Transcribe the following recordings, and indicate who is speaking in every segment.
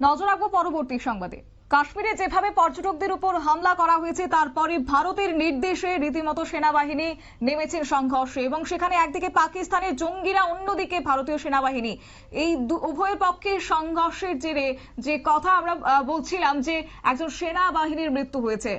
Speaker 1: নজর রাখবো পরবর্তী সংবাদে। কাশ্মীরে যেভাবে পর্যটকদের উপর হামলা করা হয়েছে তারপরে ভারতের নির্দেশে রীতিমতো সেনাবাহিনী নেমেছেন সংঘর্ষে এবং সেখানে একদিকে পাকিস্তানের জঙ্গিরা, অন্যদিকে ভারতীয় সেনাবাহিনী, এই উভয় পক্ষের সংঘর্ষের জেরে যে কথা আমরা বলছিলাম যে একজন সেনাবাহিনীর মৃত্যু হয়েছে,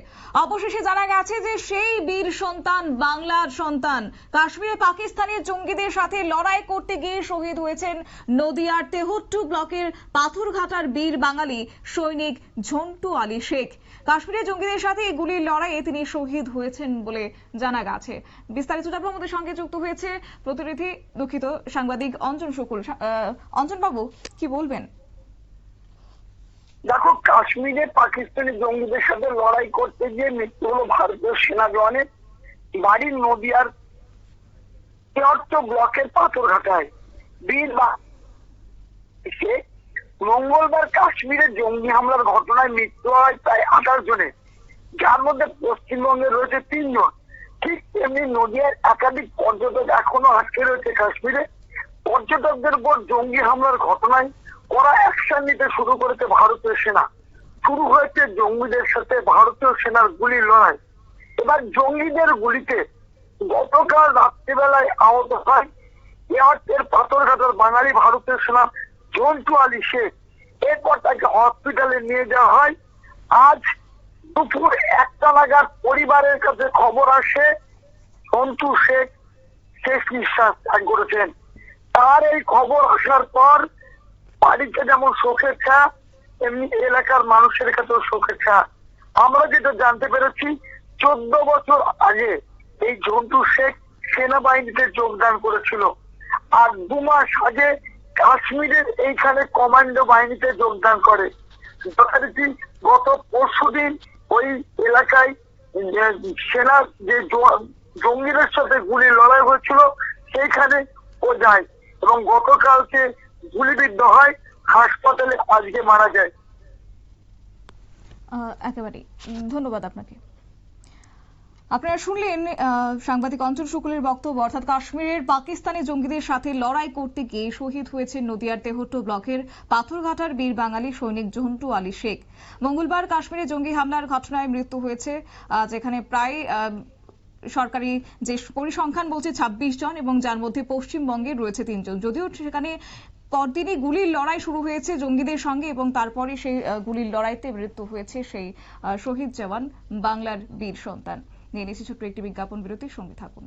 Speaker 1: অবশেষে জানা গেছে যে সেই বীর সন্তান, বাংলার সন্তান, কাশ্মীরে পাকিস্তানের জঙ্গিদের সাথে লড়াই করতে গিয়ে শহীদ হয়েছেন নদিয়ার তেহট্টু ব্লকের পাথরঘাটার বীর বাঙালি সৈনিক ঝন্টু আলী শেখ। কাশ্মীরের জঙ্গিদের সাথে গুলির লড়াইয়ে তিনি শহীদ হয়েছেন বলে জানা গেছে। বিস্তারিত জানবো, আমাদের সঙ্গে যুক্ত হয়েছে প্রতিনিধি সাংবাদিক অঞ্জন শুকুল। অঞ্জন বাবু, কি বলবেন?
Speaker 2: দেখো, কাশ্মীরে পাকিস্তানি জঙ্গিদের সাথে লড়াই করতে গিয়ে মৃত্যু হলো ভারতীয় সেনা জওয়ানের। বাড়ি নদিয়ার তেহট্টু ব্লকের পাথরঘাটায়। বীর শেখ মঙ্গলবার কাশ্মীরে জঙ্গি হামলার ঘটনায় মৃত্যু হয় প্রায় 28 জনের, যার মধ্যে পশ্চিমবঙ্গে রয়েছে 3 জন। ঠিক তেমনি নদিয়ার একাধিক পর্যটক এখনো আটকে রয়েছে কাশ্মীরে। পর্যটকদের উপর জঙ্গি হামলার ঘটনায় কড়া অ্যাকশন নিতে শুরু করেছে ভারতীয় সেনা। শুরু হয়েছে জঙ্গিদের সাথে ভারতীয় সেনার গুলির লড়াই। এবার জঙ্গিদের গুলিতে গতকাল রাত্রিবেলায় আহত হয় তেহট্টুর পাথরঘাটার বাঙালি ভারতীয় সেনা ঝন্টু আলী শেখ। এরপর তাকে হসপিটালে নিয়ে যাওয়া হয়। আজ দুপুর 1টা নাগাদ পরিবারের কাছে খবর আসে ঝন্টু শেখ শেষ নিঃশ্বাস ত্যাগ করেছেন। তার এই খবর আসার পর বাড়িতে যেমন শোকের ছায়া, এমনি এলাকার মানুষের কাছেও শোকের ছায়া। আমরা যেটা জানতে পেরেছি, 14 বছর আগে এই ঝন্টু শেখ সেনাবাহিনীতে যোগদান করেছিল, আর 2 মাস আগে কাশ্মীরের এইখানে কমান্ডো বাহিনীতে যোগদান করে। যথারীতি গত পরশুদিন ওই এলাকায় সেনা যে জঙ্গিদের সাথে গুলি লড়াই হয়েছিল সেইখানে ও যায় এবং গতকালকে গুলিবিদ্ধ হয়, হাসপাতালে আজকে মারা যায়।
Speaker 1: একেবারেই ধন্যবাদ আপনাকে। আপনারা শুনলেন সাংবাদিক অঞ্জন শুকুলের বক্তব্য। অর্থাৎ কাশ্মীরের পাকিস্তানি জঙ্গিদের সাথে লড়াই করতে গিয়ে শহীদ হয়েছেন নদিয়ার তেহট্টু ব্লকের পাথরঘাটার বীর বাঙালি সৈনিক ঝন্টু আলী শেখ। মঙ্গলবার কাশ্মীরে জঙ্গি হামলার ঘটনায় মৃত্যু হয়েছে, যেখানে প্রায় সরকারি যে পরিসংখ্যান বলছে 26 জন এবং যার মধ্যে পশ্চিমবঙ্গে রয়েছে 3 জন। যদিও সেখানে পরদিনই গুলির লড়াই শুরু হয়েছে জঙ্গিদের সঙ্গে এবং তারপরে সেই গুলির লড়াইতে মৃত্যু হয়েছে সেই শহীদ জওয়ান, বাংলার বীর সন্তান। নিয়ে নিচ্ছি ছোট্ট একটি বিজ্ঞাপন বিরতির সঙ্গে থাকুন।